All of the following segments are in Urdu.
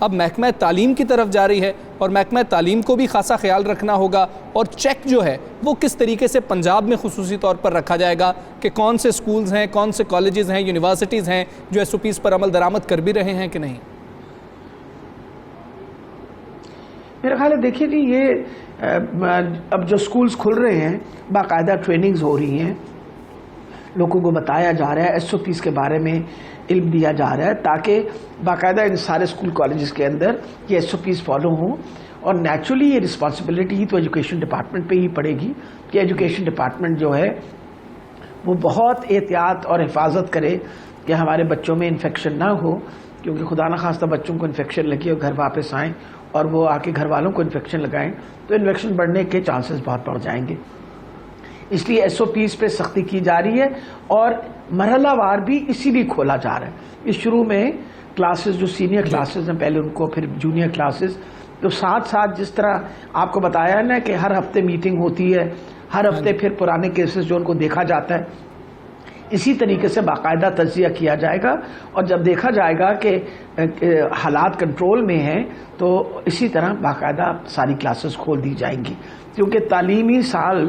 اب محکمہ تعلیم کی طرف جا رہی ہے اور محکمہ تعلیم کو بھی خاصا خیال رکھنا ہوگا اور چیک جو ہے وہ کس طریقے سے پنجاب میں خصوصی طور پر رکھا جائے گا کہ کون سے سکولز ہیں، کون سے کالجز ہیں، یونیورسٹیز ہیں جو ایس او پیز پر عمل درآمد کر بھی رہے ہیں کہ نہیں؟ میرا خیال ہے دیکھیے جی، یہ اب جو سکولز کھل رہے ہیں باقاعدہ ٹریننگز ہو رہی ہیں، لوگوں کو بتایا جا رہا ہے، ایس او پیز کے بارے میں علم دیا جا رہا ہے تاکہ باقاعدہ ان سارے اسکول کالجز کے اندر یہ ایس او پیز فالو ہوں. اور نیچرلی یہ رسپانسبلٹی ہی تو ایجوکیشن ڈپارٹمنٹ پہ ہی پڑے گی کہ ایجوکیشن ڈپارٹمنٹ جو ہے وہ بہت احتیاط اور حفاظت کرے کہ ہمارے بچوں میں انفیکشن نہ ہو، کیونکہ خدا نخواستہ بچوں کو انفیکشن لگی اور گھر واپس آئیں اور وہ آ کے گھر والوں کو انفیکشن لگائیں تو انفیکشن بڑھنے کے چانسز بہت بڑھ جائیں گے. اس لیے ایس او پیز پہ سختی کی جا رہی ہے اور مرحلہ وار بھی اسی لیے کھولا جا رہا ہے. اس شروع میں کلاسز جو سینئر کلاسز ہیں پہلے ان کو، پھر جونیئر کلاسز، تو ساتھ ساتھ جس طرح آپ کو بتایا ہے نا کہ ہر ہفتے میٹنگ ہوتی ہے، ہر ہفتے پھر پرانے کیسز جو ان کو دیکھا جاتا ہے، اسی طریقے سے باقاعدہ تجزیہ کیا جائے گا اور جب دیکھا جائے گا کہ حالات کنٹرول میں ہیں تو اسی طرح باقاعدہ ساری کلاسز کھول دی جائیں گی. کیونکہ تعلیمی سال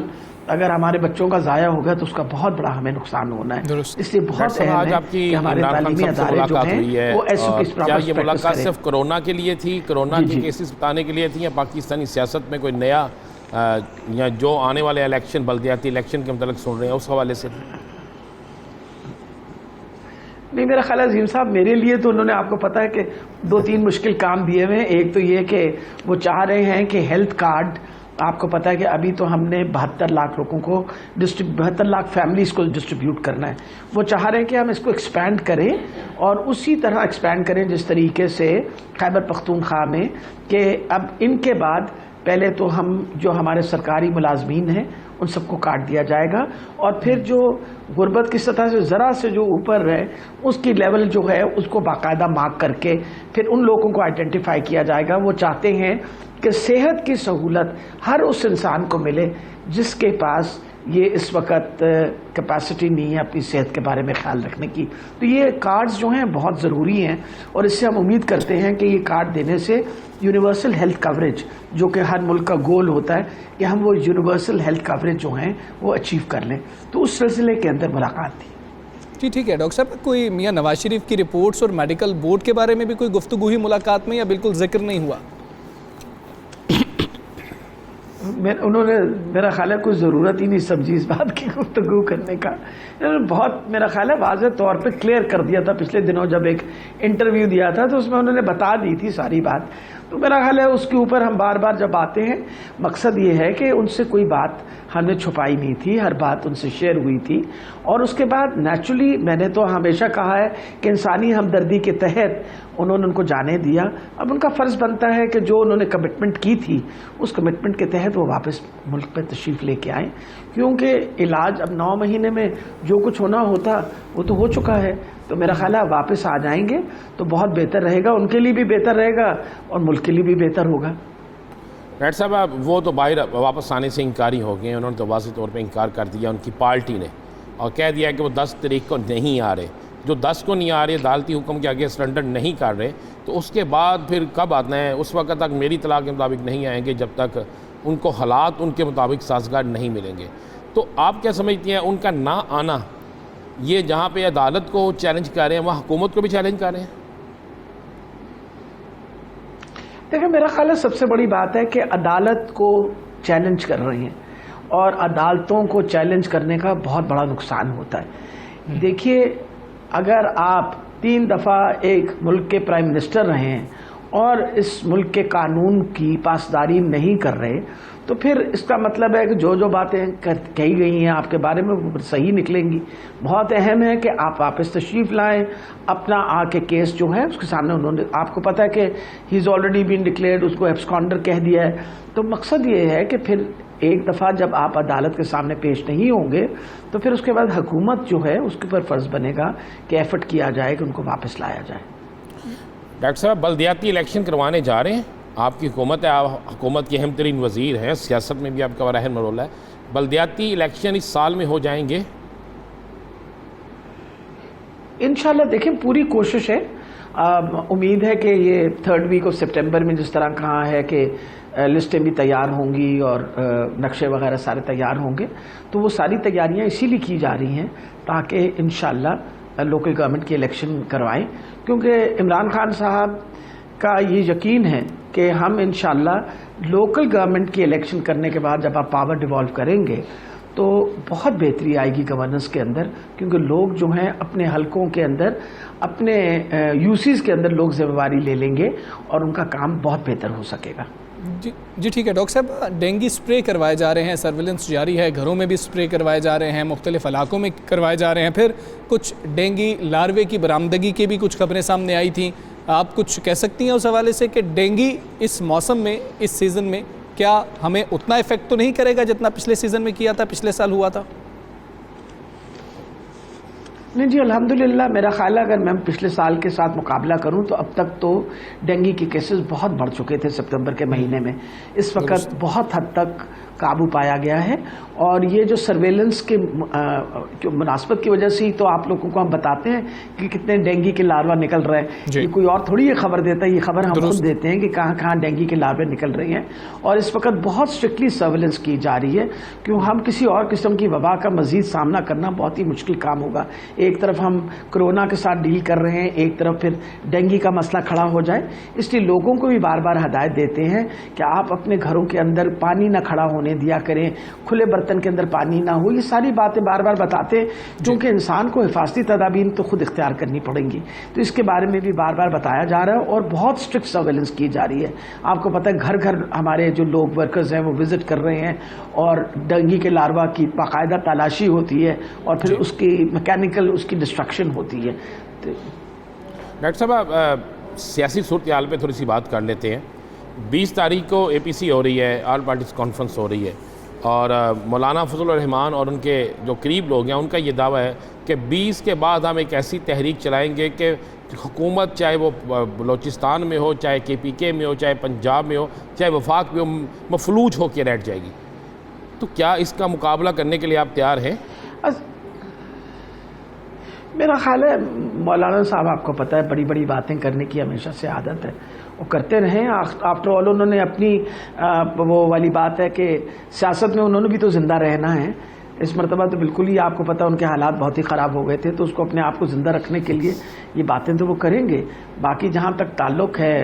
اگر ہمارے بچوں کا ضائع ہوگا تو اس کا بہت بڑا ہمیں نقصان ہونا ہے. اس لیے بہت اہم ہے کہ ہمارے تعلیمی ادارے جو ہیں وہ ایس او پیز کیا یہ ملاقات صرف کرونا کے لیے تھی، کرونا کے کیسز بتانے کے لیے تھی، یا پاکستانی سیاست میں کوئی نیا یا جو آنے والے الیکشن، بلدیاتی الیکشن کے متعلق سن رہے ہیں اس حوالے سے؟ نہیں، میرا خیال ہے عظیم صاحب میرے لیے تو انہوں نے آپ کو پتا ہے کہ 2-3 مشکل کام دیے ہوئے ہیں. ایک تو یہ کہ وہ چاہ رہے ہیں کہ ہیلتھ کارڈ، آپ کو پتا ہے کہ ابھی تو ہم نے 72 لاکھ لوگوں کو 72 لاکھ فیملیز کو ڈسٹریبیوٹ کرنا ہے. وہ چاہ رہے ہیں کہ ہم اس کو ایکسپینڈ کریں اور اسی طرح ایکسپینڈ کریں جس طریقے سے خیبر پختونخوا میں، کہ اب ان کے بعد پہلے تو ہم جو ہمارے سرکاری ملازمین ہیں ان سب کو کاٹ دیا جائے گا اور پھر جو غربت کی سطح سے ذرا سے جو اوپر ہے اس کی لیول جو ہے اس کو باقاعدہ مارک کر کے پھر ان لوگوں کو آئیڈینٹیفائی کیا جائے گا. وہ چاہتے ہیں کہ صحت کی سہولت ہر اس انسان کو ملے جس کے پاس یہ اس وقت کیپیسٹی نہیں ہے اپنی صحت کے بارے میں خیال رکھنے کی. تو یہ کارڈز جو ہیں بہت ضروری ہیں اور اس سے ہم امید کرتے ہیں کہ یہ کارڈ دینے سے یونیورسل ہیلتھ کوریج، جو کہ ہر ملک کا گول ہوتا ہے کہ ہم وہ یونیورسل ہیلتھ کوریج جو ہیں وہ اچیو کر لیں. تو اس سلسلے کے اندر ملاقات تھی. جی ٹھیک ہے ڈاکٹر صاحب، کوئی میاں نواز شریف کی رپورٹس اور میڈیکل بورڈ کے بارے میں بھی کوئی گفتگو ہوئی ملاقات میں یا بالکل ذکر نہیں ہوا؟ انہوں نے میرا خیال ہے کوئی ضرورت ہی نہیں سمجھی اس بات کی گفتگو کرنے کا. بہت میرا خیال ہے واضح طور پہ کلیئر کر دیا تھا پچھلے دنوں جب ایک انٹرویو دیا تھا تو اس میں انہوں نے بتا دی تھی ساری بات. تو میرا خیال ہے اس کے اوپر ہم بار بار جب آتے ہیں مقصد یہ ہے کہ ان سے کوئی بات ہم نے چھپائی نہیں تھی، ہر بات ان سے شیئر ہوئی تھی. اور اس کے بعد نیچرلی میں نے تو ہمیشہ کہا ہے کہ انسانی ہمدردی کے تحت انہوں نے ان کو جانے دیا. اب ان کا فرض بنتا ہے کہ جو انہوں نے کمٹمنٹ کی تھی اس کمٹمنٹ کے تحت وہ واپس ملک پہ تشریف لے کے آئیں، کیونکہ علاج اب 9 مہینے میں جو کچھ ہونا ہوتا وہ تو ہو چکا ہے. تو میرا خیال ہے واپس آ جائیں گے تو بہت بہتر رہے گا، ان کے لیے بھی بہتر رہے گا اور ملک کے لیے بھی بہتر ہوگا. ڈاکٹر صاحب وہ تو باہر واپس آنے سے انکاری ہو گئے، انہوں نے تو واضح طور پہ انکار کر دیا ان کی پارٹی نے اور کہہ دیا کہ وہ 10 تاریخ کو نہیں آ رہے. جو 10 کو نہیں آ رہے، عدالتی حکم کے آگے سرنڈر نہیں کر رہے، تو اس کے بعد پھر کب آنا ہے؟ اس وقت تک میری اطلاع کے مطابق نہیں آئیں گے جب تک ان کو حالات ان کے مطابق سازگار نہیں ملیں گے. تو آپ کیا سمجھتی ہیں ان کا نہ آنا، یہ جہاں پہ عدالت کو چیلنج کر رہے ہیں وہاں حکومت کو بھی چیلنج کر رہے ہیں؟ دیکھیں میرا خیال ہے سب سے بڑی بات ہے کہ عدالت کو چیلنج کر رہے ہیں اور عدالتوں کو چیلنج کرنے کا بہت بڑا نقصان ہوتا ہے. دیکھیے اگر آپ 3 دفعہ ایک ملک کے پرائم منسٹر رہے ہیں اور اس ملک کے قانون کی پاسداری نہیں کر رہے تو پھر اس کا مطلب ہے کہ جو باتیں کہی گئی ہیں آپ کے بارے میں وہ صحیح نکلیں گی. بہت اہم ہے کہ آپ واپس تشریف لائیں، اپنا آ کے کیس جو ہے اس کے سامنے. انہوں نے آپ کو پتا ہے کہ ہی از آلریڈی بین ڈکلیئرڈ، اس کو ایبسکانڈر کہہ دیا ہے. تو مقصد یہ ہے کہ پھر ایک دفعہ جب آپ عدالت کے سامنے پیش نہیں ہوں گے تو پھر اس کے بعد حکومت جو ہے اس کے اوپر فرض بنے گا کہ ایفرٹ کیا جائے کہ ان کو واپس لایا جائے. ڈاکٹر صاحب بلدیاتی الیکشن کروانے جا رہے ہیں، آپ کی حکومت ہے، آپ حکومت کے اہم ترین وزیر ہیں، سیاست میں بھی آپ کا بڑا اہم رول ہے. بلدیاتی الیکشن اس سال میں ہو جائیں گے؟ انشاءاللہ دیکھیں پوری کوشش ہے امید ہے کہ یہ 3rd week of September میں جس طرح کہا ہے کہ لسٹیں بھی تیار ہوں گی اور نقشے وغیرہ سارے تیار ہوں گے، تو وہ ساری تیاریاں اسی لیے کی جا رہی ہیں تاکہ انشاءاللہ لوکل گورنمنٹ کی الیکشن کروائیں، کیونکہ عمران خان صاحب کا یہ یقین ہے کہ ہم انشاءاللہ لوکل گورنمنٹ کی الیکشن کرنے کے بعد جب آپ پاور ڈیوالو کریں گے تو بہت بہتری آئے گی گورننس کے اندر، کیونکہ لوگ جو ہیں اپنے حلقوں کے اندر اپنے یوسیز کے اندر لوگ ذمہ داری لے لیں گے اور ان کا کام بہت بہتر ہو سکے گا۔ جی ٹھیک ہے ڈاکٹر صاحب، ڈینگی سپرے کروائے جا رہے ہیں، سرویلنس جاری ہے، گھروں میں بھی سپرے کروائے جا رہے ہیں، مختلف علاقوں میں کروائے جا رہے ہیں، پھر کچھ ڈینگی لاروے کی برآمدگی کی بھی کچھ خبریں سامنے آئی تھیں، آپ کچھ کہہ سکتی ہیں اس حوالے سے کہ ڈینگی اس موسم میں، اس سیزن میں کیا ہمیں اتنا ایفیکٹ تو نہیں کرے گا جتنا پچھلے سیزن میں کیا تھا، پچھلے سال ہوا تھا؟ نہیں جی، الحمدللہ میرا خیال ہے اگر میں پچھلے سال کے ساتھ مقابلہ کروں تو اب تک تو ڈینگی کے کیسز بہت بڑھ چکے تھے سپتمبر کے مہینے میں، اس وقت بہت حد تک قابو پایا گیا ہے، اور یہ جو سرویلنس کے مناسبت کی وجہ سے ہی تو آپ لوگوں کو ہم بتاتے ہیں کہ کتنے ڈینگی کے لاروا نکل رہے ہیں، یہ کوئی اور تھوڑی یہ خبر دیتا ہے، یہ خبر ہم خود دیتے ہیں کہ کہاں کہاں ڈینگی کے لاروے نکل رہے ہیں، اور اس وقت بہت اسٹرکٹلی سرویلنس کی جا رہی ہے، کیوں ہم کسی اور قسم کی وبا کا مزید سامنا کرنا بہت ہی مشکل کام ہوگا۔ ایک طرف ہم کرونا کے ساتھ ڈیل کر رہے ہیں، ایک طرف پھر ڈینگی کا مسئلہ کھڑا ہو جائے، اس لیے لوگوں کو بھی بار بار ہدایت دیتے ہیں کہ آپ اپنے گھروں کے اندر پانی نہ کھڑا ہونے دیا کریں، کھلے برتن کے اندر پانی نہ ہو، یہ ساری باتیں بار بار بتاتے ہیں، کیونکہ انسان کو حفاظتی تدابیر تو خود اختیار کرنی پڑیں گی، تو اس کے بارے میں بھی بار بار بتایا جا رہا ہے اور بہت اسٹرکٹ سرویلنس کی جا رہی ہے۔ آپ کو پتہ ہے گھر گھر ہمارے جو لوگ ورکرز ہیں وہ وزٹ کر رہے ہیں، اور ڈینگی کے لاروا کی باقاعدہ تلاشی ہوتی ہے اور پھر اس کی میکینیکل اس کی ڈسٹرکشن ہوتی ہے۔ ڈاکٹر صاحب، سیاسی صورتحال پہ تھوڑی سی بات کر لیتے ہیں۔ 20 تاریخ کو APC ہو رہی ہے، آل پارٹیز کانفرنس ہو رہی ہے، اور مولانا فضل الرحمان اور ان کے جو قریب لوگ ہیں ان کا یہ دعویٰ ہے کہ 20 کے بعد ہم ایک ایسی تحریک چلائیں گے کہ حکومت چاہے وہ بلوچستان میں ہو، چاہے KPK میں ہو، چاہے پنجاب میں ہو، چاہے وفاق میں ہو، مفلوج ہو کے بیٹھ جائے گی۔ تو کیا اس کا مقابلہ کرنے کے لیے آپ تیار ہیں؟ میرا خیال ہے مولانا صاحب، آپ کو پتہ ہے بڑی بڑی باتیں کرنے کی ہمیشہ سے عادت ہے، وہ کرتے رہیں۔ آفٹر آل انہوں نے اپنی وہ والی بات ہے کہ سیاست میں انہوں نے بھی تو زندہ رہنا ہے، اس مرتبہ تو بالکل ہی آپ کو پتہ ان کے حالات بہت ہی خراب ہو گئے تھے، تو اس کو اپنے آپ کو زندہ رکھنے کے لیے یہ باتیں تو وہ کریں گے۔ باقی جہاں تک تعلق ہے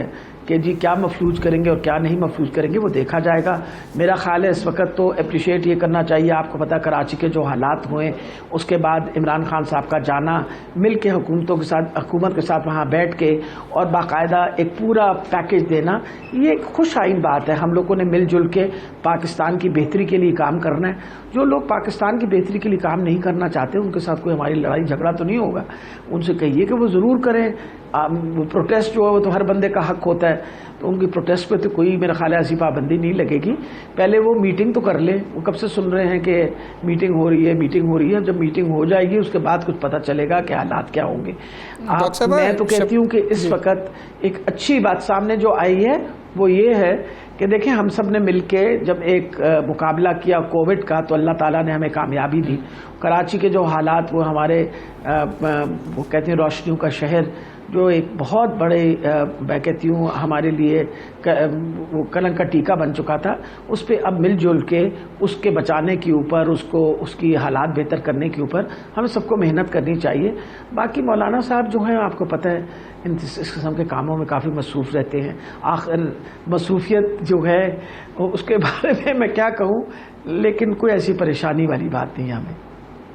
کہ جی کیا مفلوج کریں گے اور کیا نہیں مفلوج کریں گے وہ دیکھا جائے گا۔ میرا خیال ہے اس وقت تو اپریشیٹ یہ کرنا چاہیے، آپ کو پتہ کراچی کے جو حالات ہوئے اس کے بعد عمران خان صاحب کا جانا، مل کے حکومت کے ساتھ وہاں بیٹھ کے اور باقاعدہ ایک پورا پیکج دینا، یہ ایک خوش آئین بات ہے۔ ہم لوگوں نے مل جل کے پاکستان کی بہتری کے لیے کام کرنا ہے۔ جو لوگ پاکستان کی بہتری کے لیے کام نہیں کرنا چاہتے ان کے ساتھ کوئی ہماری لڑائی جھگڑا تو نہیں ہوگا، ان سے کہیے کہ وہ ضرور کریں۔ پروٹیسٹ جو ہے وہ تو ہر بندے کا حق ہوتا ہے، تو ان کی پروٹیسٹ پہ تو کوئی میرا خیال ہے ایسی پابندی نہیں لگے گی۔ پہلے وہ میٹنگ تو کر لیں، وہ کب سے سن رہے ہیں کہ میٹنگ ہو رہی ہے میٹنگ ہو رہی ہے، جب میٹنگ ہو جائے گی اس کے بعد کچھ پتہ چلے گا کہ حالات کیا ہوں گے۔ میں تو کہتی ہوں کہ اس وقت ایک اچھی بات سامنے جو آئی ہے وہ یہ ہے کہ دیکھیں ہم سب نے مل کے جب ایک مقابلہ کیا کووڈ کا تو اللہ تعالیٰ نے ہمیں کامیابی دی۔ کراچی کے جو حالات وہ ہمارے وہ کہتے ہیں روشنیوں کا شہر، جو ایک بہت بڑے میں کہتی ہوں ہمارے لیے وہ کلنک کا ٹیکہ بن چکا تھا، اس پہ اب مل جل کے اس کے بچانے کے اوپر، اس کی حالات بہتر کرنے کے اوپر ہمیں سب کو محنت کرنی چاہیے۔ باقی مولانا صاحب جو ہیں آپ کو پتہ ہے اس قسم کے کاموں میں کافی مصروف رہتے ہیں، آخر مصروفیت جو ہے اس کے بارے میں میں کیا کہوں، لیکن کوئی ایسی پریشانی والی بات نہیں ہے ہمیں۔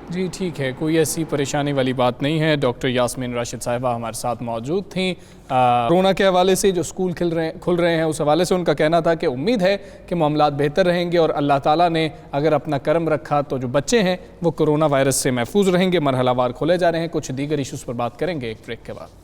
جی ٹھیک ہے، کوئی ایسی پریشانی والی بات نہیں ہے۔ ڈاکٹر یاسمین راشد صاحبہ ہمارے ساتھ موجود تھیں۔ کورونا کے حوالے سے جو اسکول کھل رہے ہیں اس حوالے سے ان کا کہنا تھا کہ امید ہے کہ معاملات بہتر رہیں گے، اور اللہ تعالیٰ نے اگر اپنا کرم رکھا تو جو بچے ہیں وہ کورونا وائرس سے محفوظ رہیں گے۔ مرحلہ وار کھولے جا رہے ہیں، کچھ دیگر ایشوز پر بات کریں گے ایک بریک کے بعد۔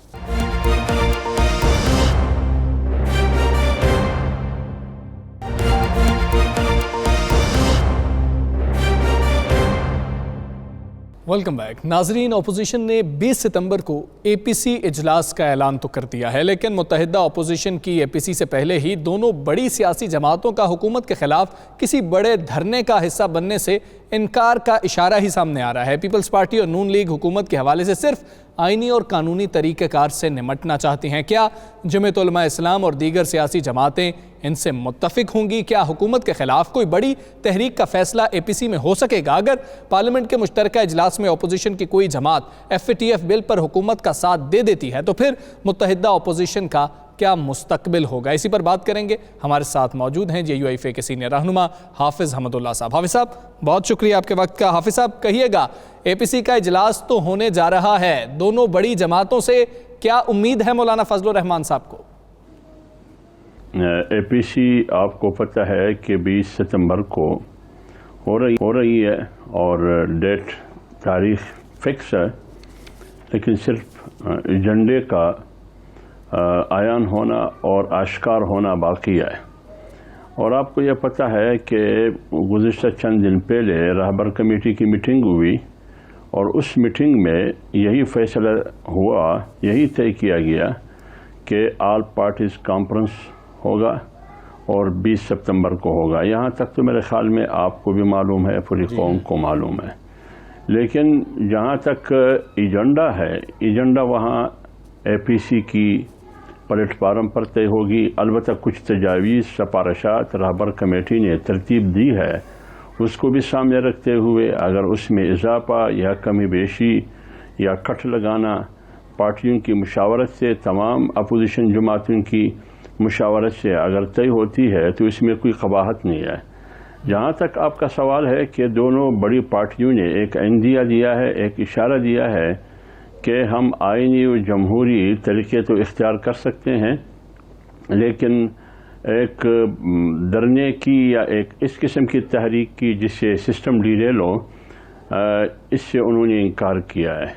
ویلکم بیک ناظرین، اپوزیشن نے 20 ستمبر کو APC اجلاس کا اعلان تو کر دیا ہے، لیکن متحدہ اپوزیشن کی APC سے پہلے ہی دونوں بڑی سیاسی جماعتوں کا حکومت کے خلاف کسی بڑے دھرنے کا حصہ بننے سے انکار کا اشارہ ہی سامنے آ رہا ہے۔ پیپلز پارٹی اور نون لیگ حکومت کے حوالے سے صرف آئینی اور قانونی طریقہ کار سے نمٹنا چاہتی ہیں۔ کیا جمعیت علماء اسلام اور دیگر سیاسی جماعتیں ان سے متفق ہوں گی؟ کیا حکومت کے خلاف کوئی بڑی تحریک کا فیصلہ اے پی سی میں ہو سکے گا؟ اگر پارلیمنٹ کے مشترکہ اجلاس میں اپوزیشن کی کوئی جماعت ایف اے ٹی ایف بل پر حکومت کا ساتھ دے دیتی ہے تو پھر متحدہ اپوزیشن کا کیا مستقبل ہوگا؟ اسی پر بات کریں گے۔ ہمارے ساتھ موجود ہیں JUIFA کے سینئر رہنما حافظ حمد اللہ صاحب۔ حافظ صاحب بہت شکریہ آپ کے وقت کا۔ حافظ صاحب کہیے گا، اے پی سی کا اجلاس تو ہونے جا رہا ہے، دونوں بڑی جماعتوں سے کیا امید ہے مولانا فضل الرحمان صاحب کو؟ اے پی سی آپ کو پتہ ہے کہ 20 ستمبر کو ہو رہی ہے اور ڈیٹ تاریخ فکس ہے، لیکن صرف ایجنڈے کا عیان ہونا اور آشکار ہونا باقی ہے۔ اور آپ کو یہ پتہ ہے کہ گزشتہ چند دن پہلے رہبر کمیٹی کی میٹنگ ہوئی اور اس میٹنگ میں یہی فیصلہ ہوا، یہی طے کیا گیا کہ آل پارٹیز کانفرنس ہوگا اور 20 ستمبر کو ہوگا۔ یہاں تک تو میرے خیال میں آپ کو بھی معلوم ہے، پوری قوم کو معلوم ہے۔ لیکن جہاں تک ایجنڈا ہے، ایجنڈا وہاں اے پی سی کی پلیٹ فارم پر طے ہوگی۔ البتہ کچھ تجاویز، سفارشات رہبر کمیٹی نے ترتیب دی ہے، اس کو بھی سامنے رکھتے ہوئے اگر اس میں اضافہ یا کمی بیشی یا کٹ لگانا پارٹیوں کی مشاورت سے، تمام اپوزیشن جماعتوں کی مشاورت سے اگر طے ہوتی ہے تو اس میں کوئی قباحت نہیں ہے۔ جہاں تک آپ کا سوال ہے کہ دونوں بڑی پارٹیوں نے ایک عندیہ دیا ہے، ایک اشارہ دیا ہے کہ ہم آئینی و جمہوری طریقے تو اختیار کر سکتے ہیں، لیکن ایک ڈرنے کی یا ایک اس قسم کی تحریک کی جس سے سسٹم ڈیریل ہو، اس سے انہوں نے انکار کیا ہے۔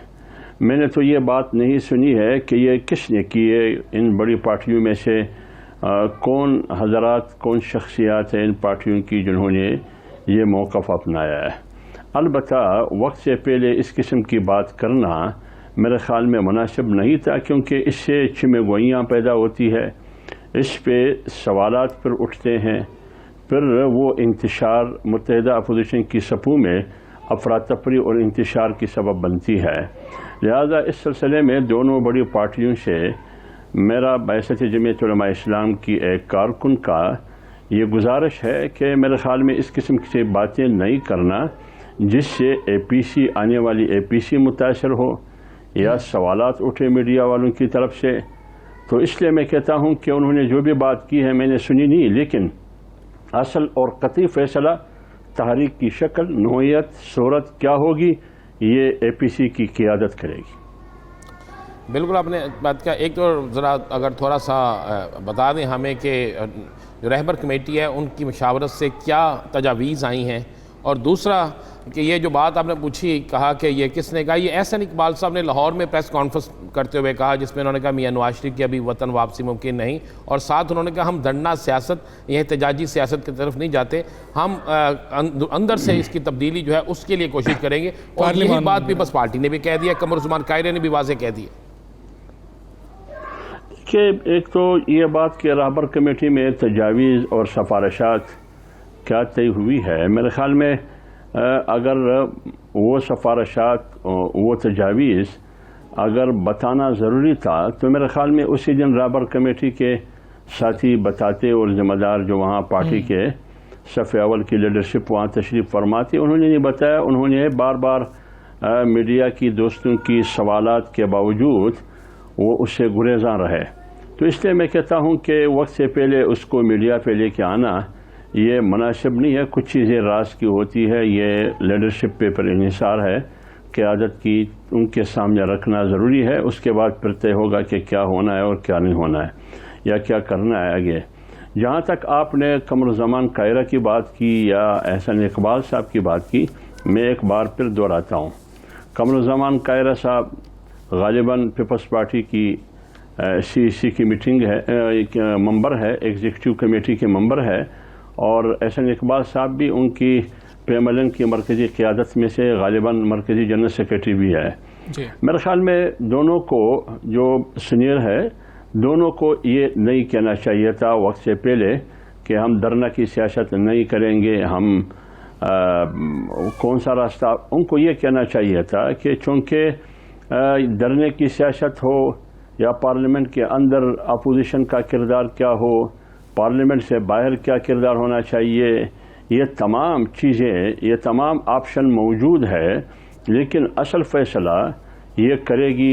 میں نے تو یہ بات نہیں سنی ہے کہ یہ کس نے کی ہے، ان بڑی پارٹیوں میں سے کون حضرات، کون شخصیات ہیں ان پارٹیوں کی جنہوں نے یہ موقف اپنایا ہے۔ البتہ وقت سے پہلے اس قسم کی بات کرنا میرے خیال میں مناسب نہیں تھا، کیونکہ اس سے چمے گوئیاں پیدا ہوتی ہے، اس پہ سوالات پھر اٹھتے ہیں، پھر وہ انتشار متحدہ اپوزیشن کی صفوں میں افراتفری اور انتشار کی سبب بنتی ہے۔ لہذا اس سلسلے میں دونوں بڑی پارٹیوں سے میرا بعثت جمعیت علماء اسلام کی ایک کارکن کا یہ گزارش ہے کہ میرے خیال میں اس قسم کی باتیں نہیں کرنا جس سے اے پی سی، آنے والی اے پی سی متاثر ہو یا سوالات اٹھے میڈیا والوں کی طرف سے۔ تو اس لیے میں کہتا ہوں کہ انہوں نے جو بھی بات کی ہے میں نے سنی نہیں، لیکن اصل اور قطعی فیصلہ تحریک کی شکل، نوعیت، صورت کیا ہوگی یہ اے پی سی کی قیادت کرے گی۔ بالکل آپ نے بات کیا۔ ایک تو ذرا اگر تھوڑا سا بتا دیں ہمیں کہ جو رہبر کمیٹی ہے ان کی مشاورت سے کیا تجاویز آئی ہیں، اور دوسرا کہ یہ جو بات آپ نے پوچھی، کہا کہ یہ کس نے کہا، یہ احسن اقبال صاحب نے لاہور میں پریس کانفرنس کرتے ہوئے کہا، جس میں انہوں نے کہا میاں نواز شریف کی ابھی وطن واپسی ممکن نہیں، اور ساتھ انہوں نے کہا ہم دھرنا سیاست یا احتجاجی سیاست کی طرف نہیں جاتے، ہم اندر سے اس کی تبدیلی جو ہے اس کے لیے کوشش کریں گے، اور یہی بات پیپلز پارٹی نے بھی کہہ دیا، قمر عثمان قاہرہ نے بھی واضح کہہ دیا کہ ایک تو یہ بات کہ رہبر کمیٹی میں تجاویز اور سفارشات کیا طے ہوئی ہے، میرے خیال میں اگر وہ سفارشات، وہ تجاویز اگر بتانا ضروری تھا تو میرے خیال میں اسی دن رہبر کمیٹی کے ساتھی بتاتے، اور ذمہ دار جو وہاں پارٹی کے صف اول کی لیڈرشپ وہاں تشریف فرماتی، انہوں نے نہیں بتایا، انہوں نے بار بار میڈیا کی دوستوں کی سوالات کے باوجود وہ اس سے گریزاں رہے۔ تو اس لیے میں کہتا ہوں کہ وقت سے پہلے اس کو میڈیا پہ لے کے آنا یہ مناسب نہیں ہے۔ کچھ چیزیں راز کی ہوتی ہے، یہ لیڈرشپ پہ پر انحصار ہے، قیادت کی ان کے سامنے رکھنا ضروری ہے، اس کے بعد پھر طے ہوگا کہ کیا ہونا ہے اور کیا نہیں ہونا ہے یا کیا کرنا ہے آگے۔ جہاں تک آپ نے قمر الزمان قاہرہ کی بات کی یا احسن اقبال صاحب کی بات کی، میں ایک بار پھر دہراتا ہوں، قمر الزمان قاہرہ صاحب غالباً پیپلز پارٹی کی سی سی کی میٹنگ ہے، ممبر ہے، ایگزیکٹو کمیٹی کے ممبر ہے، اور احسن اقبال صاحب بھی ان کی پیملن کی مرکزی قیادت میں سے غالباً مرکزی جنرل سیکریٹری بھی ہے۔ میرے خیال میں دونوں کو جو سینئر ہے، دونوں کو یہ نہیں کہنا چاہیے تھا وقت سے پہلے کہ ہم دھرنا کی سیاست نہیں کریں گے، ہم کون سا راستہ. ان کو یہ کہنا چاہیے تھا کہ چونکہ ڈرنے کی سیاست ہو یا پارلیمنٹ کے اندر اپوزیشن کا کردار کیا ہو, پارلیمنٹ سے باہر کیا کردار ہونا چاہیے, یہ تمام چیزیں, یہ تمام آپشن موجود ہے, لیکن اصل فیصلہ یہ کرے گی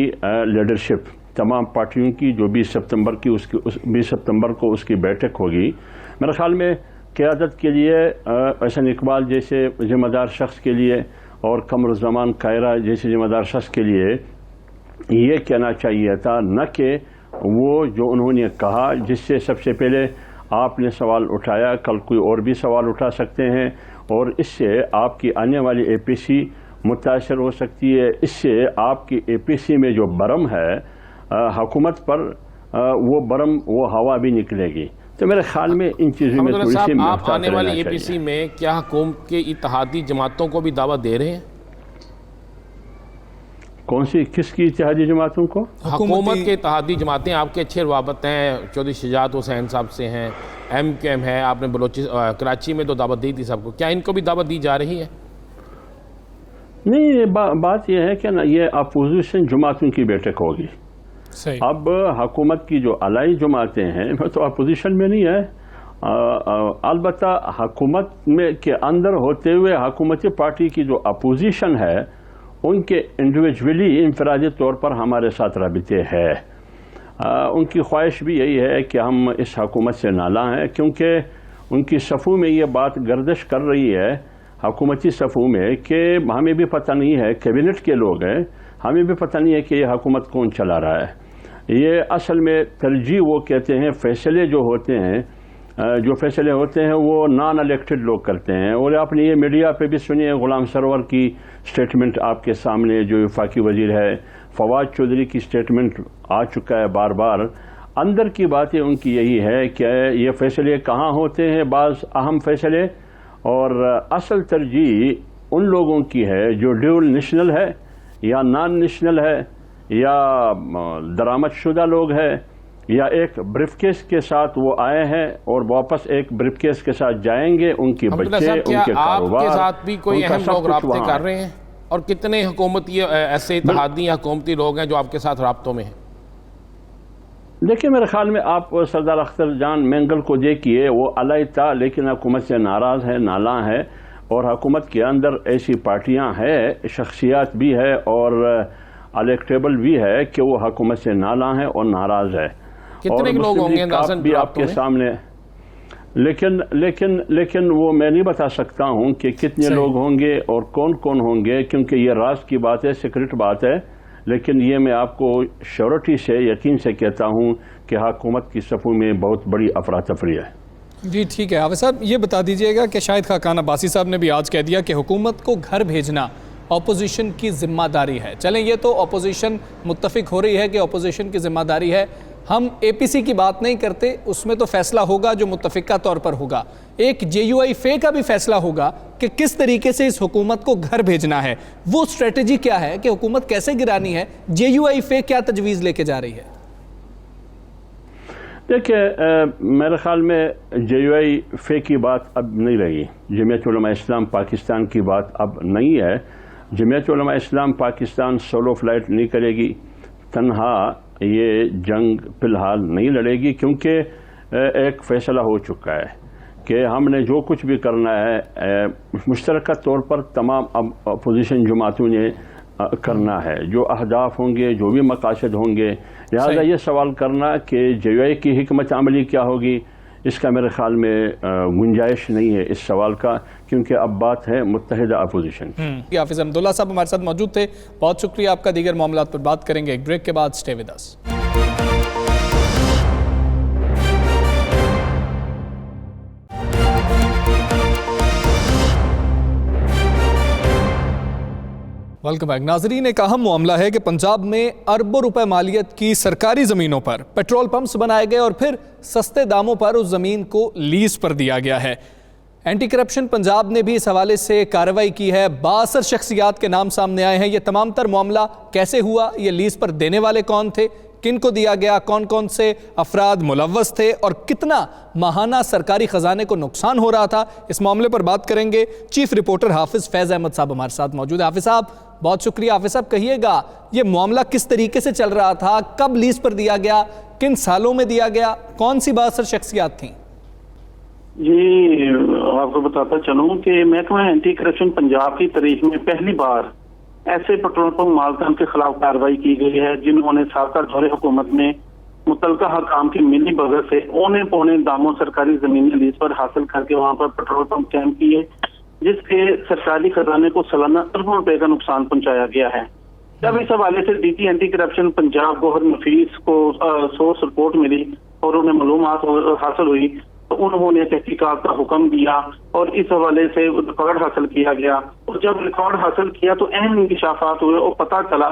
لیڈرشپ تمام پارٹیوں کی, جو 20 ستمبر کو اس کی بیٹھک ہوگی. میرے خیال میں قیادت کے لیے احسن اقبال جیسے ذمہ دار شخص کے لیے اور قمر الزمان کائرہ جیسے ذمہ دار شخص کے لیے یہ کہنا چاہیے تھا, نہ کہ وہ جو انہوں نے کہا جس سے سب سے پہلے آپ نے سوال اٹھایا. کل کوئی اور بھی سوال اٹھا سکتے ہیں اور اس سے آپ کی آنے والی اے پی سی متاثر ہو سکتی ہے. اس سے آپ کی اے پی سی میں جو برم ہے حکومت پر, وہ برم وہ ہوا بھی نکلے گی. تو میرے خیال میں ان چیزوں میں تھوڑی سی آپ آنے والی اے پی سی میں کیا حکومت کے اتحادی جماعتوں کو بھی دعوت دے رہے ہیں؟ کون سی, کس کی اتحادی جماعتوں کو؟ حکومت کے اتحادی جماعتیں آپ کے اچھے روابط ہیں, چودھری شجاعت حسین صاحب سے ہیں, ایم کیو ایم ہے, آپ نے کراچی میں تو دعوت دی تھی سب کو, کیا ان کو بھی دعوت دی جا رہی ہے؟ نہیں, بات یہ ہے کہ نا یہ اپوزیشن جماعتوں کی بیٹھک ہوگی. اب حکومت کی جو الائی جماعتیں ہیں وہ تو اپوزیشن میں نہیں ہے. البتہ حکومت میں کے اندر ہوتے ہوئے حکومتی پارٹی کی جو اپوزیشن ہے ان کے انڈیویجولی انفرادی طور پر ہمارے ساتھ رابطے ہے. ان کی خواہش بھی یہی ہے کہ ہم اس حکومت سے نالاں ہیں, کیونکہ ان کی صفوں میں یہ بات گردش کر رہی ہے حکومتی صفوں میں کہ ہمیں بھی پتہ نہیں ہے, کیبنٹ کے لوگ ہیں, ہمیں بھی پتہ نہیں ہے کہ یہ حکومت کون چلا رہا ہے. یہ اصل میں ترجیح وہ کہتے ہیں فیصلے جو فیصلے ہوتے ہیں وہ نان الیکٹڈ لوگ کرتے ہیں. اور آپ نے یہ میڈیا پہ بھی سنی ہے, غلام سرور کی سٹیٹمنٹ آپ کے سامنے, جو وفاقی وزیر ہے, فواد چودھری کی سٹیٹمنٹ آ چکا ہے بار بار. اندر کی باتیں ان کی یہی ہے کہ یہ فیصلے کہاں ہوتے ہیں, بعض اہم فیصلے, اور اصل ترجیح ان لوگوں کی ہے جو ڈیول نیشنل ہے یا نان نیشنل ہے یا درآمد شدہ لوگ ہیں یا ایک بریف کیس کے ساتھ وہ آئے ہیں اور واپس ایک بریف کیس کے ساتھ جائیں گے. ان کے بچے, ان کے کاروبار, آپ کے ساتھ بھی کوئی اہم لوگ رابطے کر رہے ہیں؟ اور کتنے حکومتی ایسے اتحادی یا حکومتی لوگ ہیں جو آپ کے ساتھ رابطوں میں ہیں؟ دیکھیں, میرے خیال میں آپ سردار اختر جان مینگل کو دیکھیے, وہ الائی تھا لیکن حکومت سے ناراض ہے, نالاں ہے, اور حکومت کے اندر ایسی پارٹیاں ہیں, شخصیات بھی ہے اور الیکٹیبل بھی ہے کہ وہ حکومت سے نالاں ہے اور ناراض ہے. کتنے لوگ ہوں گے اندازاً بھی آپ کے سامنے, لیکن وہ میں نہیں بتا سکتا ہوں کہ کتنے لوگ ہوں گے اور کون کون ہوں گے, کیونکہ یہ راز کی بات ہے, سیکرٹ بات ہے. لیکن یہ میں آپ کو شیورٹی سے, یقین سے کہتا ہوں کہ حکومت کی صفوں میں بہت بڑی افراتفری ہے. جی ٹھیک ہے. حافظ صاحب یہ بتا دیجئے گا کہ شاہد خاقان عباسی صاحب نے بھی آج کہہ دیا کہ حکومت کو گھر بھیجنا اپوزیشن کی ذمہ داری ہے. چلیں, یہ تو اپوزیشن متفق ہو رہی ہے کہ اپوزیشن کی ذمہ داری ہے, ہم اے پی سی کی بات نہیں کرتے, اس میں تو فیصلہ ہوگا جو متفقہ طور پر ہوگا. ایک جے یو آئی فے کا بھی فیصلہ ہوگا کہ کس طریقے سے اس حکومت کو گھر بھیجنا ہے, وہ اسٹریٹجی کیا ہے کہ حکومت کیسے گرانی ہے, جے یو آئی فے کیا تجویز لے کے جا رہی ہے. دیکھیں, میرے خیال میں جے یو آئی فے کی بات اب نہیں رہی, جمعیت علماء اسلام پاکستان کی بات اب نہیں ہے. جمعیت علماء اسلام پاکستان سولو فلائٹ نہیں کرے گی, تنہا یہ جنگ فی الحال نہیں لڑے گی, کیونکہ ایک فیصلہ ہو چکا ہے کہ ہم نے جو کچھ بھی کرنا ہے مشترکہ طور پر تمام اپوزیشن جماعتوں نے کرنا ہے. جو اہداف ہوں گے, جو بھی مقاصد ہوں گے, لہذا یہ سوال کرنا کہ جے یو آئی کی حکمت عملی کیا ہوگی, اس کا میرے خیال میں گنجائش نہیں ہے اس سوال کا, کیونکہ اب بات ہے متحدہ اپوزیشن کی. حافظ عبداللہ صاحب ہمارے ساتھ موجود تھے, بہت شکریہ آپ کا. دیگر معاملات پر بات کریں گے ایک بریک کے بعد. Stay with us. Welcome back. ناظرین, ایک اہم معاملہ ہے کہ پنجاب میں اربوں روپے مالیت کی سرکاری زمینوں پر پیٹرول پمپس بنائے گئے اور پھر سستے داموں پر اس زمین کو لیز پر دیا گیا ہے. اینٹی کرپشن پنجاب نے بھی اس حوالے سے کارروائی کی ہے. 62 شخصیات کے نام سامنے آئے ہیں. یہ تمام تر معاملہ کیسے ہوا, یہ لیز پر دینے والے کون تھے, کن کو دیا گیا, کون کون سے افراد ملوث تھے اور کتنا ماہانہ سرکاری خزانے کو نقصان ہو رہا تھا, اس معاملے پر بات کریں گے. چیف رپورٹر حافظ فیض احمد صاحب ہمارے ساتھ موجود ہیں. حافظ صاحب بہت شکریہ. حافظ صاحب کہیے گا یہ معاملہ کس طریقے سے چل رہا تھا, کب لیز پر دیا گیا, کن سالوں میں دیا گیا, کون سی بااثر شخصیات تھیں؟ جی آپ کو بتاتا چلوں کہ محکمہ اینٹی کرپشن پنجاب کی تاریخ میں پہلی بار ایسے پیٹرول پمپ مالکان کے خلاف کارروائی کی گئی ہے جنہوں نے سابقہ دور حکومت میں متعلقہ حکام کی ملی بغیر سے اونے پونے داموں سرکاری زمینیں لیز پر حاصل کر کے وہاں پر پیٹرول پمپ قائم کیے, جس کے سرکاری خزانے کو سالانہ اربوں روپے کا نقصان پہنچایا گیا ہے. جب اس حوالے سے D G anti corruption Punjab Gohar Nafees کو سورس رپورٹ ملی اور انہیں معلومات حاصل ہوئی تو انہوں نے تحقیقات کا حکم دیا اور اس حوالے سے ریکارڈ حاصل کیا گیا. اور جب ریکارڈ حاصل کیا تو اہم انکشافات ہوئے اور پتہ چلا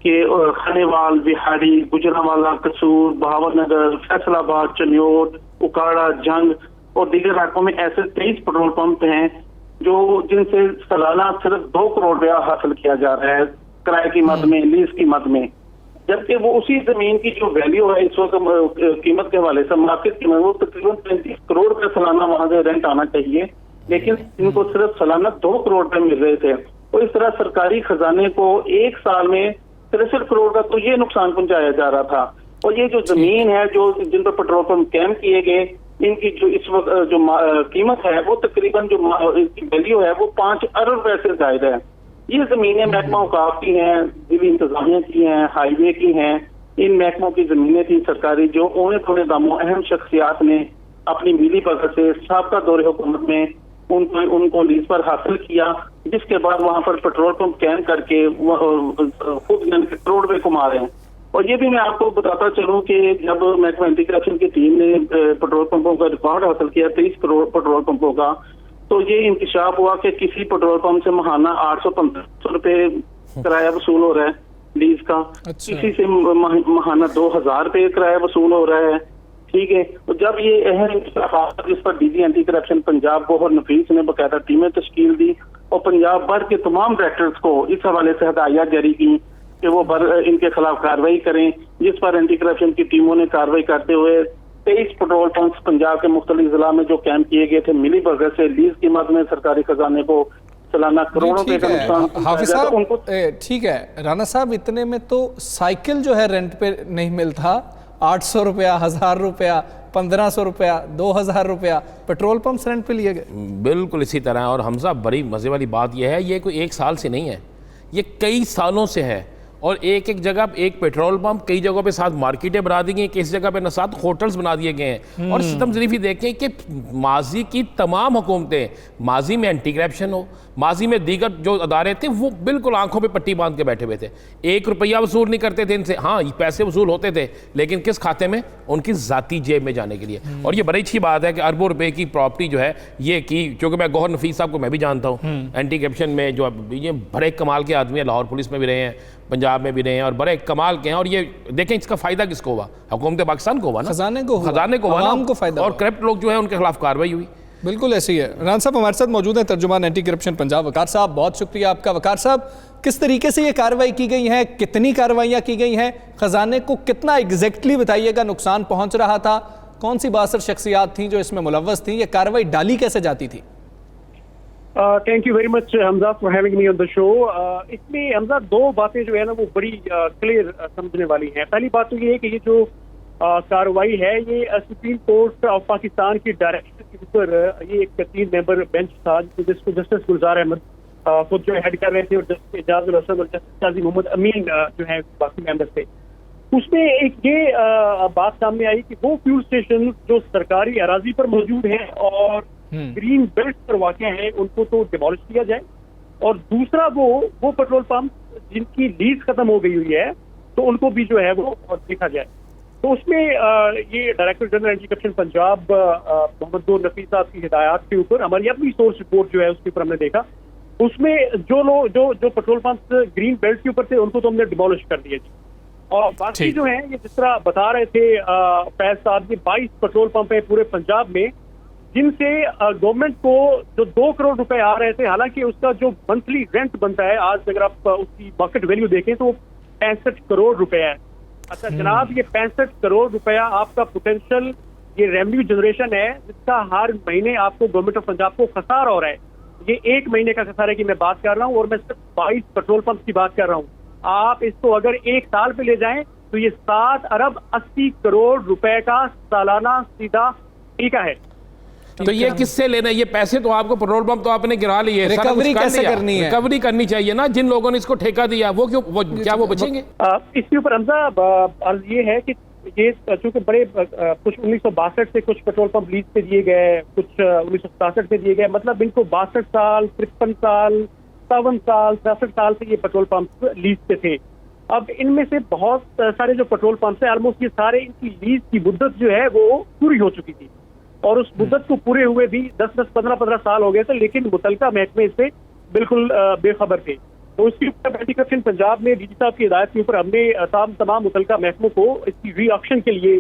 کہ خانیوال, بہاڑی, گجرانوالا, قصور, بہاول نگر, فیصل آباد, چنیوٹ, اکاڑا, جنگ اور دیگر علاقوں میں ایسے 23 پیٹرول پمپ ہیں جن سے سالانہ صرف 2 کروڑ روپیہ حاصل کیا جا رہا ہے کرائے کی مد میں, لیز کی مد میں, جبکہ وہ اسی زمین کی جو ویلیو ہے اس وقت قیمت کے حوالے سے مارکیٹ قیمت وہ تقریباً 35 کروڑ کا سالانہ وہاں سے رینٹ آنا چاہیے, لیکن ان کو صرف سالانہ 2 کروڑ روپے مل رہے تھے. اور اس طرح سرکاری خزانے کو ایک سال میں 63 کروڑ کا تو یہ نقصان پہنچایا جا رہا تھا. اور یہ جو زمین ہے جو جن پر پیٹرول پمپ قائم کیے گئے ان کی جو اس وقت جو قیمت ہے وہ تقریباً جو ویلیو ہے وہ 5 ارب روپے سے زائد ہے. یہ زمینیں محکمہ اوقاف کی ہیں, ضلعی انتظامیہ کی ہیں, ہائی وے کی ہیں, ان محکموں کی زمینیں تھیں سرکاری جو اونے تھوڑے داموں اہم شخصیات نے اپنی ملی بغیر سے سابقہ دور حکومت میں ان کو لیز پر حاصل کیا, جس کے بعد وہاں پر پیٹرول پمپ قائم کر کے خود کروڑ روپے کما رہے ہیں. اور یہ بھی میں آپ کو بتاتا چلوں کہ جب محکمہ اینٹی کرپشن کی ٹیم نے پیٹرول پمپوں کا ریکارڈ حاصل کیا 23 پیٹرول پمپوں کا, تو یہ انکشاف ہوا کہ کسی پیٹرول پمپ سے ماہانہ 800-1500 روپے کرایہ وصول ہو رہا ہے لیز کا, کسی سے ماہانہ 2000 روپے کرایہ وصول ہو رہا ہے. ٹھیک ہے, تو جب یہ اہم انکشافات جس پر D G anti corruption Punjab Gohar Nafees نے باقاعدہ ٹیمیں تشکیل دی اور پنجاب بھر کے تمام ڈائریکٹرز کو اس حوالے سے ہدایات جاری کی کہ وہ ان کے خلاف کارروائی کریں, جس پر اینٹی کرپشن کی ٹیموں نے کارروائی کرتے ہوئے 23 پیٹرول پمپس پنجاب کے مختلف ضلع میں جو قائم کیے گئے تھے ملی بغیر سے لیز کی مد میں سرکاری خزانے کو سالانہ کروڑوں روپے کا نقصان. حافظ صاحب ٹھیک ہے, رانا صاحب اتنے میں تو سائیکل جو ہے رینٹ پہ نہیں ملتا, 800 روپیہ, 1000 روپیہ, 1500 روپیہ, 2000 روپیہ پیٹرول پمپس رینٹ پہ لیے گئے. بالکل اسی طرح. اور حمزہ بڑی مزے والی بات یہ ہے, یہ کوئی ایک سال سے نہیں ہے, یہ کئی سالوں سے ہے. اور ایک جگہ ایک پیٹرول پمپ کئی جگہوں پہ 7 مارکیٹیں بنا دی گئی, کسی جگہ پہ 7 ہوٹلز بنا دیے گئے ہیں. اور ستم ظریفی دیکھیں کہ ماضی کی تمام حکومتیں, ماضی میں اینٹی کرپشن ہو, ماضی میں دیگر جو ادارے تھے وہ بالکل آنکھوں پہ پٹی باندھ کے بیٹھے ہوئے تھے, 1 روپیہ وصول نہیں کرتے تھے ان سے. ہاں پیسے وصول ہوتے تھے لیکن کس کھاتے میں, ان کی ذاتی جیب میں جانے کے لیے. اور یہ بڑی اچھی بات ہے کہ اربوں روپے کی پراپرٹی جو ہے یہ کی, کیونکہ میں گوہر نفیس صاحب کو میں بھی جانتا ہوں, اینٹی کرپشن میں جو یہ بڑے کمال کے آدمی ہیں, لاہور پولیس میں بھی رہے ہیں, پنجاب میں بھی رہے ہیں اور بڑے کمال کے ہیں. اور یہ دیکھیں اس کا فائدہ کس کو ہوا, حکومت پاکستان کو ہوا نا, خزانے کو عوام کو فائدہ, اور کرپٹ لوگ جو ہیں ان کے خلاف کارروائی ہوئی. بالکل ایسے ہی ہے. ران صاحب ہمارے ساتھ موجود ہیں ترجمان اینٹی کرپشن پنجاب وقار صاحب, بہت شکریہ آپ کا. وقار صاحب کس طریقے سے یہ کارروائی کی گئی ہے, کتنی کارروائیاں کی گئی ہیں, خزانے کو کتنا ایگزیکٹلی بتائیے گا نقصان پہنچ رہا تھا, کون سی بااثر شخصیات تھیں جو اس میں ملوث تھیں, یہ کارروائی ڈالی کیسے جاتی تھی؟ Thank you very much Hamza for having me on the show. اس میں حمزہ 2 باتیں جو ہے نا وہ بڑی کلیئر سمجھنے والی ہیں. پہلی بات تو یہ ہے کہ یہ جو کارروائی ہے یہ سپریم کورٹ آف پاکستان کی ڈائریکشن کے اوپر, یہ ایک 3 ممبر بینچ تھا جس کو جسٹس گلزار احمد خود جو ہیڈ کر رہے تھے اور جسٹس اعجاز الحسن اور جسٹس قاضی محمد امین جو ہیں باقی ممبر تھے. اس میں ایک یہ بات سامنے آئی کہ وہ فیول اسٹیشن جو سرکاری اراضی پر موجود ہیں اور گرین بیلٹ پر واقع ہیں ان کو تو ڈیمولش کیا جائے, اور دوسرا وہ پیٹرول پمپ جن کی لیز ختم ہو گئی ہوئی ہے تو ان کو بھی جو ہے وہ دیکھا جائے. تو اس میں یہ director general anti corruption Punjab Muhammad Gohar Nafees صاحب کی ہدایات کے اوپر ہماری اپنی سورس رپورٹ جو ہے اس کے اوپر ہم نے دیکھا, اس میں جو پیٹرول پمپ گرین بیلٹ کے اوپر تھے ان کو تو ہم نے ڈیمولش کر دیا جی. اور باقی جو ہیں یہ جس طرح بتا رہے تھے فیض صاحب, یہ 22 پیٹرول پمپ ہیں پورے پنجاب میں جن سے گورنمنٹ کو جو 2 کروڑ روپے آ رہے تھے, حالانکہ اس کا جو منتھلی رینٹ بنتا ہے آج اگر آپ اس کی مارکیٹ ویلیو دیکھیں تو وہ 65 کروڑ روپے ہے. اچھا جناب، یہ 65 کروڑ روپیہ آپ کا پوٹینشیل یہ ریونیو جنریشن ہے جس کا ہر مہینے آپ کو گورنمنٹ آف پنجاب کو خسارہ ہو رہا ہے. یہ ایک مہینے کا خسارے کی میں بات کر رہا ہوں، اور میں صرف 22 پیٹرول پمپ کی بات کر رہا ہوں. آپ اس کو اگر ایک سال پہ لے جائیں تو یہ 7 ارب 80 کروڑ روپے کا سالانہ سیدھا ٹھیکا ہے. تو یہ کس سے لینا ہے یہ پیسے؟ تو آپ کو پیٹرول پمپ تو آپ نے گرا لیے، ریکوری کیسے کرنی ہے؟ ریکوری کرنی چاہیے نا. جن لوگوں نے اس کو ٹھیکہ دیا وہ کیوں، کیا وہ بچیں گے؟ اس کے اوپر حمزہ عرض یہ ہے کہ یہ چونکہ بڑے کچھ 1962 سے کچھ پیٹرول پمپ لیز پہ دیے گئے، کچھ 1967 میں دیے گئے، مطلب ان کو 62 سال 53 سال 57 سال 63 سال سے یہ پیٹرول پمپ لیز پہ تھے. اب ان میں سے بہت سارے جو پیٹرول پمپس ہیں آلموسٹ یہ سارے ان کی لیز کی مدت جو ہے وہ پوری ہو چکی تھی، اور اس مدت کو پورے ہوئے بھی 10 15 سال ہو گئے تھے، لیکن متعلقہ محکمے اس سے بالکل بے خبر تھے. تو اس کے اوپر اینٹی کرپشن پنجاب نے ڈی جی صاحب کی ہدایت کے اوپر ہم نے تمام متعلقہ محکموں کو اس کی ری آکشن کے لیے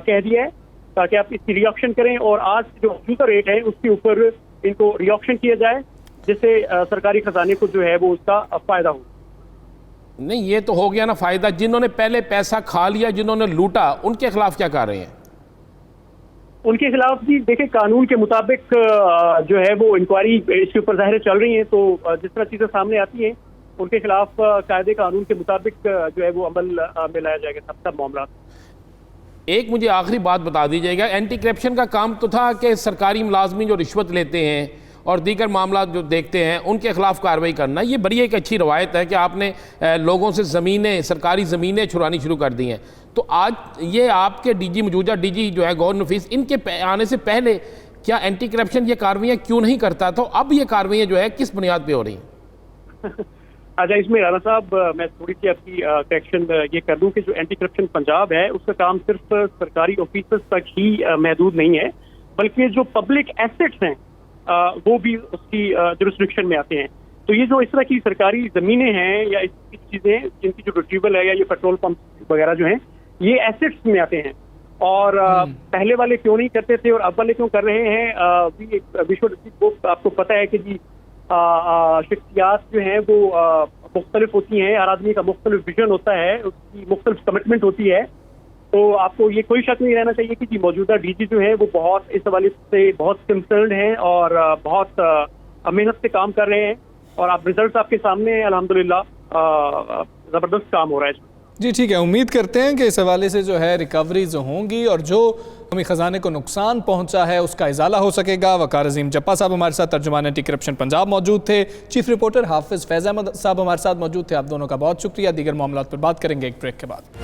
کہہ دیا ہے تاکہ آپ اس کی ری آکشن کریں، اور آج جو موجودہ ریٹ ہے اس کے اوپر ان کو ری آکشن کیا جائے جس سے سرکاری خزانے کو جو ہے وہ اس کا فائدہ ہو. نہیں یہ تو ہو گیا نا فائدہ. جنہوں نے پہلے پیسہ کھا لیا، جنہوں نے لوٹا، ان کے خلاف کیا کر رہے ہیں؟ ان کے خلاف جی دیکھیں قانون کے مطابق جو ہے وہ انکوائری اس کے اوپر ظاہر چل رہی ہیں، تو جس طرح چیزیں سامنے آتی ہیں ان کے خلاف قاعدے قانون کے مطابق جو ہے وہ عمل میں لایا جائے گا سب معاملات. ایک مجھے آخری بات بتا دیجیے گا، اینٹی کرپشن کا کام تو تھا کہ سرکاری ملازمین جو رشوت لیتے ہیں اور دیگر معاملات جو دیکھتے ہیں ان کے خلاف کارروائی کرنا. یہ بڑی ایک اچھی روایت ہے کہ آپ نے لوگوں سے زمینیں، سرکاری زمینیں چھڑانی شروع کر دی ہیں. تو آج یہ آپ کے ڈی جی، موجودہ ڈی جی جو ہے گور نفیس، ان کے آنے سے پہلے کیا اینٹی کرپشن یہ کارروائیاں کیوں نہیں کرتا تھا؟ اب یہ کارروائیاں جو ہے کس بنیاد پہ ہو رہی ہیں؟ اچھا اس میں رانا صاحب میں تھوڑی سی آپ کی کریکشن یہ کر دوں کہ جو اینٹی کرپشن پنجاب ہے اس کا کام صرف سرکاری آفیسرز تک ہی محدود نہیں ہے، بلکہ جو پبلک ایسٹس ہیں وہ بھی اس کی جورسڈکشن میں آتے ہیں. تو یہ جو اس طرح کی سرکاری زمینیں ہیں یا اس کی چیزیں جن کی جو ریٹریول ہے یا یہ پیٹرول پمپ وغیرہ جو ہیں یہ ایسٹس میں آتے ہیں. اور پہلے والے کیوں نہیں کرتے تھے اور اب والے کیوں کر رہے ہیں؟ آپ کو پتہ ہے کہ جی شخصیات جو ہیں وہ مختلف ہوتی ہیں، ہر آدمی کا مختلف ویژن ہوتا ہے، اس کی مختلف کمٹمنٹ ہوتی ہے. تو آپ کو یہ کوئی شک نہیں رہنا چاہیے کہ جی موجودہ ڈی جی جو ہیں وہ بہت اس حوالے سے بہت کنسرنڈ ہیں اور بہت محنت سے کام کر رہے ہیں، اور آپ ریزلٹس آپ کے سامنے ہیں. الحمدللہ زبردست کام ہو رہا ہے. جی ٹھیک ہے، امید کرتے ہیں کہ اس حوالے سے جو ہے ریکوریز ہوں گی اور جو قومی خزانے کو نقصان پہنچا ہے اس کا ازالہ ہو سکے گا. وقار عظیم جپا صاحب ہمارے ساتھ، ترجمان اینٹی کرپشن پنجاب موجود تھے. چیف رپورٹر حافظ فیض احمد صاحب ہمارے ساتھ موجود تھے. آپ دونوں کا بہت شکریہ. دیگر معاملات پر بات کریں گے ایک بریک کے بعد.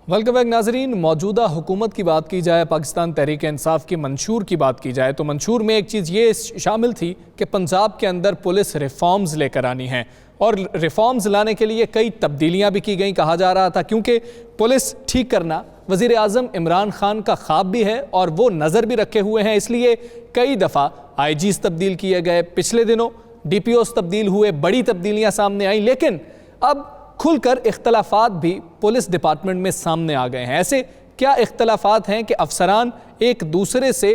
ویلکم بیک ناظرین. موجودہ حکومت کی بات کی جائے، پاکستان تحریک انصاف کی منشور کی بات کی جائے تو منشور میں ایک چیز یہ شامل تھی کہ پنجاب کے اندر پولیس ریفارمز لے کر آنی ہیں، اور ریفارمز لانے کے لیے کئی تبدیلیاں بھی کی گئیں. کہا جا رہا تھا کیونکہ پولیس ٹھیک کرنا وزیر اعظم عمران خان کا خواب بھی ہے اور وہ نظر بھی رکھے ہوئے ہیں، اس لیے کئی دفعہ آئی جیز تبدیل کیے گئے. پچھلے دنوں ڈی پی اوز تبدیل ہوئے، بڑی تبدیلیاں سامنے آئیں، لیکن اب کھل کر اختلافات بھی پولیس ڈپارٹمنٹ میں سامنے آ گئے ہیں. ایسے کیا اختلافات ہیں کہ افسران ایک دوسرے سے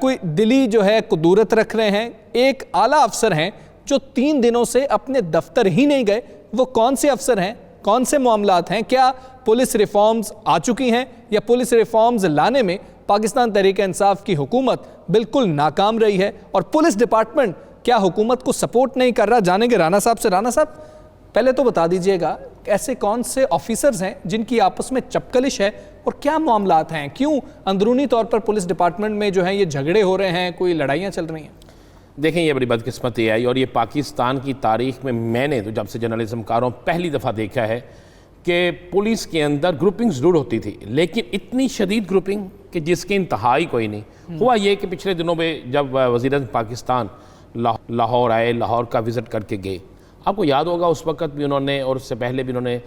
کوئی دلی جو ہے کدورت رکھ رہے ہیں؟ ایک اعلیٰ افسر ہیں جو 3 دنوں سے اپنے دفتر ہی نہیں گئے. وہ کون سے افسر ہیں؟ کون سے معاملات ہیں؟ کیا پولیس ریفارمز آ چکی ہیں یا پولیس ریفارمز لانے میں پاکستان تحریک انصاف کی حکومت بالکل ناکام رہی ہے؟ اور پولیس ڈپارٹمنٹ کیا حکومت کو سپورٹ نہیں کر رہا؟ جانیں گے رانا صاحب سے. رانا صاحب پہلے تو بتا دیجئے گا ایسے کون سے آفیسرز ہیں جن کی آپس میں چپکلش ہے اور کیا معاملات ہیں؟ کیوں اندرونی طور پر پولیس ڈپارٹمنٹ میں جو ہیں یہ جھگڑے ہو رہے ہیں، کوئی لڑائیاں چل رہی ہیں؟ دیکھیں یہ بڑی بدقسمتی ہے، اور یہ پاکستان کی تاریخ میں نے تو جب سے جرنلزم کار ہوں پہلی دفعہ دیکھا ہے کہ پولیس کے اندر گروپنگ ضرور ہوتی تھی، لیکن اتنی شدید گروپنگ کہ جس کی انتہائی کوئی نہیں. ہوا یہ کہ پچھلے دنوں میں جب وزیر اعظم پاکستان لاہور آئے، لاہور کا وزٹ کر کے گئے، آپ کو یاد ہوگا اس وقت بھی انہوں نے اور اس سے پہلے بھی انہوں نے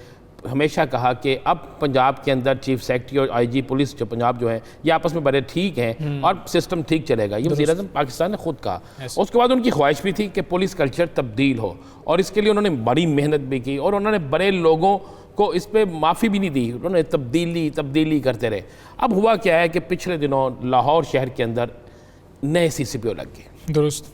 ہمیشہ کہا کہ اب پنجاب کے اندر چیف سیکرٹری اور آئی جی پولیس جو پنجاب جو ہے یہ آپس میں بڑے ٹھیک ہیں اور سسٹم ٹھیک چلے گا. یہ وزیر اعظم پاکستان نے خود کہا. اس کے بعد ان کی خواہش بھی تھی کہ پولیس کلچر تبدیل ہو، اور اس کے لیے انہوں نے بڑی محنت بھی کی اور انہوں نے بڑے لوگوں کو اس پہ معافی بھی نہیں دی, انہوں نے تبدیلی کرتے رہے. اب ہوا کیا ہے کہ پچھلے دنوں لاہور شہر کے اندر نئے سی سی پی او لگ گئے. درست.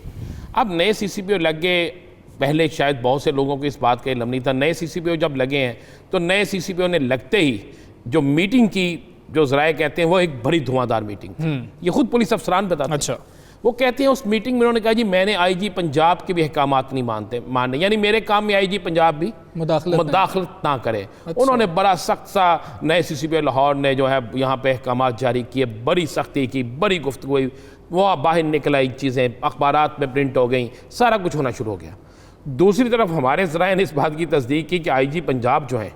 اب نئے سی سی پی او لگ گئے, پہلے شاید بہت سے لوگوں کو اس بات کا علم نہیں تھا. نئے سی سی پی او جب لگے ہیں تو نئے سی سی پی او نے لگتے ہی جو میٹنگ کی, جو ذرائع کہتے ہیں وہ ایک بڑی دھواں دار میٹنگ تھی. یہ خود پولیس افسران بتاتے ہیں. اچھا. وہ کہتے ہیں اس میٹنگ میں انہوں نے کہا جی میں نے آئی جی پنجاب کے بھی احکامات نہیں ماننے, یعنی میرے کام میں آئی جی پنجاب بھی مداخلت نہ کرے. انہوں نے بڑا سخت سا نئے سی سی پی او لاہور نے جو ہے یہاں پہ احکامات جاری کیے, بڑی سختی کی, بڑی گفتگو ہوئی, وہ باہر نکل آئی چیزیں, اخبارات میں پرنٹ ہو گئیں, سارا کچھ ہونا شروع ہو گیا. دوسری طرف ہمارے ذرائع نے اس بات کی تصدیق کی کہ آئی جی پنجاب جو ہیں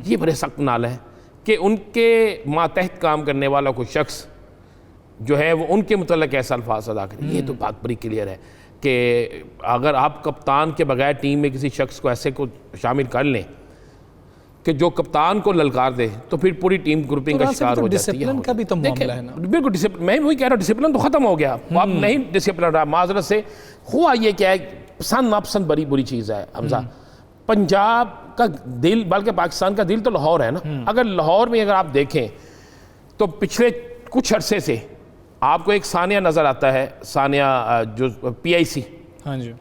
یہ بڑے سخت نال ہیں کہ ان کے ماتحت کام کرنے والا کوئی شخص جو ہے وہ ان کے متعلق ایسا الفاظ ادا کرے. یہ تو بات بڑی کلیئر ہے کہ اگر آپ کپتان کے بغیر ٹیم میں کسی شخص کو ایسے کو شامل کر لیں کہ جو کپتان کو للکار دے تو پھر پوری ٹیم گروپنگ کا شکار ہو جاتی ہے. ڈسپلن کا بھی تو معاملہ ہے نا. بالکل ڈسپلن, میں وہی کہہ رہا ہوں, ڈسپلن تو ختم ہو گیا, اب نہیں ڈسپلن رہا. معذرت سے ہوا یہ کیا ہے, پسند ناپسند بڑی بری چیز ہے حمزہ. پنجاب کا دل, بلکہ پاکستان کا دل تو لاہور ہے نا. اگر لاہور میں اگر آپ دیکھیں تو پچھلے کچھ عرصے سے آپ کو ایک ثانیہ نظر آتا ہے, ثانیہ جو پی آئی سی, ہاں جی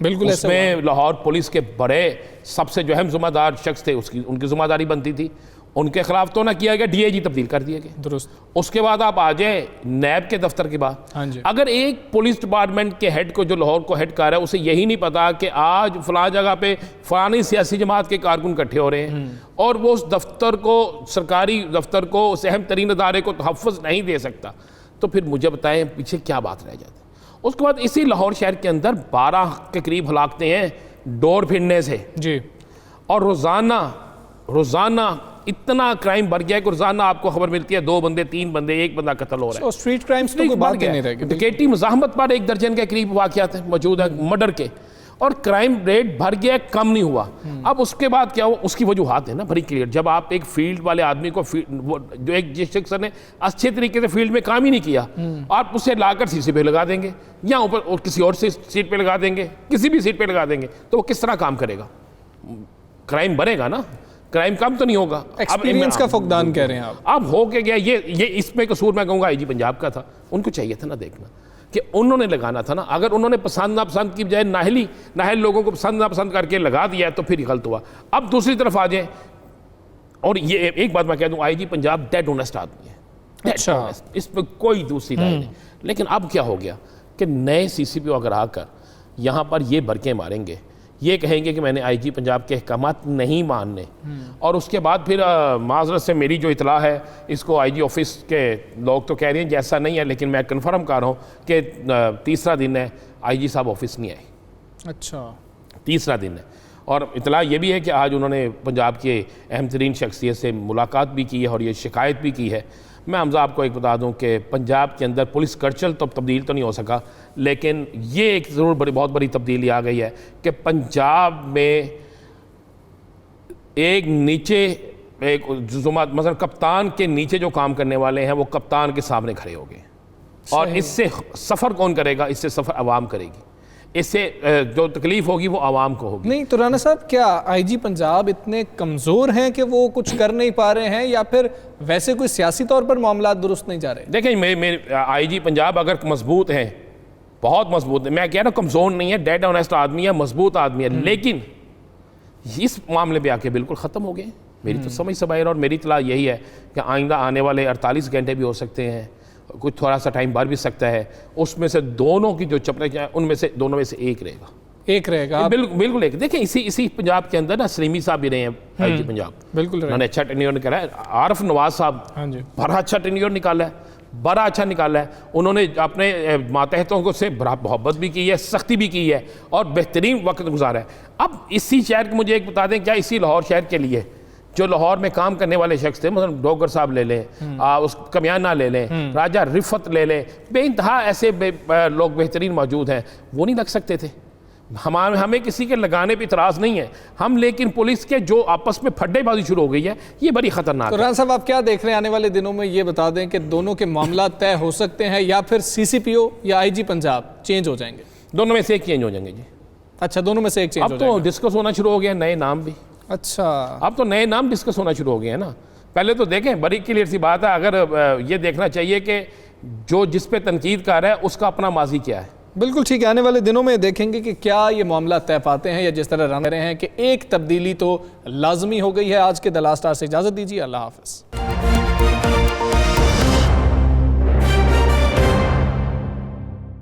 بالکل, اس میں لاہور پولیس کے بڑے سب سے جو اہم ذمہ دار شخص تھے, ان کی ذمہ داری بنتی تھی. ان کے خلاف تو نہ کیا گیا, ڈی آئی جی تبدیل کر دیے گئے. درست. اس کے بعد آپ آ جائیں نیب کے دفتر کے بعد. ہاں جی. اگر ایک پولیس ڈپارٹمنٹ کے ہیڈ کو, جو لاہور کو ہیڈ کر رہا ہے, اسے یہی نہیں پتا کہ آج فلاں جگہ پہ فلانی سیاسی جماعت کے کارکن اکٹھے ہو رہے ہیں اور وہ اس دفتر کو, سرکاری دفتر کو, اس اہم ترین ادارے کو تحفظ نہیں دے سکتا, تو پھر مجھے بتائیں پیچھے کیا بات رہ جاتی. اس کے بعد اسی لاہور شہر کے اندر 12 کے قریب ہلاکتیں ہیں ڈور پھرنے سے جی, اور روزانہ اتنا کرائم بڑھ گیا ہے کہ روزانہ آپ کو خبر ملتی ہے 2 بندے 3 بندے 1 بندہ قتل ہو رہا ہے. اسٹریٹ کرائمز تو کوئی بات نہیں رہ گئی. ڈکیٹی مزاحمت پر 1 درجن کے قریب واقعات موجود ہیں مرڈر کے, اور کرائم ریٹ بڑھ گیا, کم نہیں ہوا. اب اس کے بعد کیا ہوا, اس کی وجوہات ہیں نا بڑی کلیئر. جب آپ ایک فیلڈ والے آدمی کو, جو ایک جس شخص نے اچھے طریقے سے فیلڈ میں کام ہی نہیں کیا, آپ اسے لا کر سی سی پہ لگا دیں گے یا اوپر کسی اور سیٹ پہ لگا دیں گے, کسی بھی سیٹ پہ لگا دیں گے, تو وہ کس طرح کام کرے گا؟ کرائم بڑھے گا نا, کرائم کم تو نہیں ہوگا. ایکسپیرینس کا فقدان کہہ رہے ہیں آپ. اب ہو کے گیا یہ اس میں قصور میں کہوں گا آئی جی پنجاب کا تھا. ان کو چاہیے تھا نا دیکھنا کہ انہوں نے لگانا تھا نا. اگر انہوں نے پسند ناپسند کی بجائے نااہل لوگوں کو پسند ناپسند کر کے لگا دیا ہے تو پھر غلط ہوا. اب دوسری طرف آ جائیں, اور یہ ایک بات میں کہہ دوں, آئی جی پنجاب ڈیڈ اونسٹ آدمی ہے. اچھا, اس پہ کوئی دوسری رائے نہیں. لیکن اب کیا ہو گیا کہ نئے سی سی پی او اگر آ کر یہاں پر یہ برقیں ماریں گے, یہ کہیں گے کہ میں نے آئی جی پنجاب کے احکامات نہیں ماننے, اور اس کے بعد پھر معذرت سے میری جو اطلاع ہے, اس کو آئی جی آفس کے لوگ تو کہہ رہے ہیں جیسا نہیں ہے, لیکن میں کنفرم کر رہا ہوں کہ 3را دن ہے آئی جی صاحب آفس نہیں آئے. اچھا, 3را دن ہے. اور اطلاع یہ بھی ہے کہ آج انہوں نے پنجاب کے اہم ترین شخصیت سے ملاقات بھی کی ہے اور یہ شکایت بھی کی ہے. میں حمزہ آپ کو ایک بتا دوں کہ پنجاب کے اندر پولیس کلچر تو تبدیل تو نہیں ہو سکا, لیکن یہ ایک ضرور بہت بڑی تبدیلی آ گئی ہے کہ پنجاب میں ایک نیچے مثلا کپتان کے نیچے جو کام کرنے والے ہیں وہ کپتان کے سامنے کھڑے ہو گئے, اور اس سے سفر کون کرے گا؟ اس سے سفر عوام کرے گی, اس سے جو تکلیف ہوگی وہ عوام کو ہوگی. نہیں تو رانا صاحب, کیا آئی جی پنجاب اتنے کمزور ہیں کہ وہ کچھ کر نہیں پا رہے ہیں, یا پھر ویسے کوئی سیاسی طور پر معاملات درست نہیں جا رہے؟ دیکھیں آئی جی پنجاب اگر مضبوط ہیں, بہت مضبوط ہیں, میں کہہ رہا ہوں کمزور نہیں ہے, ڈیڈ آنیسٹ آدمی ہے, مضبوط آدمی ہے, لیکن اس معاملے پہ آ کے بالکل ختم ہو گئے. میری تو سمجھ سے باہر, اور میری اطلاع یہی ہے کہ آئندہ آنے والے 48 گھنٹے بھی ہو سکتے ہیں, کچھ تھوڑا سا ٹائم بڑھ بھی سکتا ہے, اس میں سے دونوں کی جو چپلیں ہیں ان میں سے دونوں میں سے ایک رہے گا. بالکل ایک. دیکھیں اسی پنجاب کے اندر نا سلیمی صاحب بھی رہے ہیں آئی جی پنجاب, بالکل انہوں نے اچھا ٹینیور نکالا ہے. عارف نواز صاحب بڑا اچھا ٹینیور نکالا ہے, بڑا اچھا نکالا ہے. انہوں نے اپنے ماتحتوں کو سے بڑا محبت بھی کی ہے, سختی بھی کی ہے, اور بہترین وقت گزارا ہے. اب اسی شہر کو مجھے ایک بتا دیں, کیا اسی لاہور شہر کے لیے جو لاہور میں کام کرنے والے شخص تھے, مثلا ڈوگر صاحب لے لیں, اس کمیانہ لے لیں, راجہ رفت لے لیں, بے انتہا ایسے لوگ بہترین موجود ہیں, وہ نہیں لگ سکتے تھے؟ ہمیں کسی کے لگانے پہ اعتراض نہیں ہے, ہم لیکن پولیس کے جو آپس میں پھڈے بازی شروع ہو گئی ہے یہ بڑی خطرناک ہے. رانا صاحب آپ کیا دیکھ رہے ہیں آنے والے دنوں میں؟ یہ بتا دیں کہ دونوں کے معاملات طے ہو سکتے ہیں, یا پھر سی سی پی او یا آئی جی پنجاب چینج ہو جائیں گے؟ دونوں میں سے ایک چینج ہو جائیں گے جی. اچھا, دونوں میں سے ایک چینج ہو اب جائے تو گا. ڈسکس ہونا شروع ہو گیا نئے نام بھی. اچھا اب تو نئے نام ڈسکس ہونا شروع ہو گئے ہیں نا. پہلے تو دیکھیں بڑی کلیئر سی بات ہے, اگر یہ دیکھنا چاہیے کہ جو جس پہ تنقید کر رہا ہے اس کا اپنا ماضی کیا ہے. بالکل ٹھیک ہے, آنے والے دنوں میں دیکھیں گے کہ کیا یہ معاملہ طے پاتے ہیں یا جس طرح رہے رہے ہیں کہ ایک تبدیلی تو لازمی ہو گئی ہے. آج کے دی لاسٹ آور سے اجازت دیجیے, اللہ حافظ.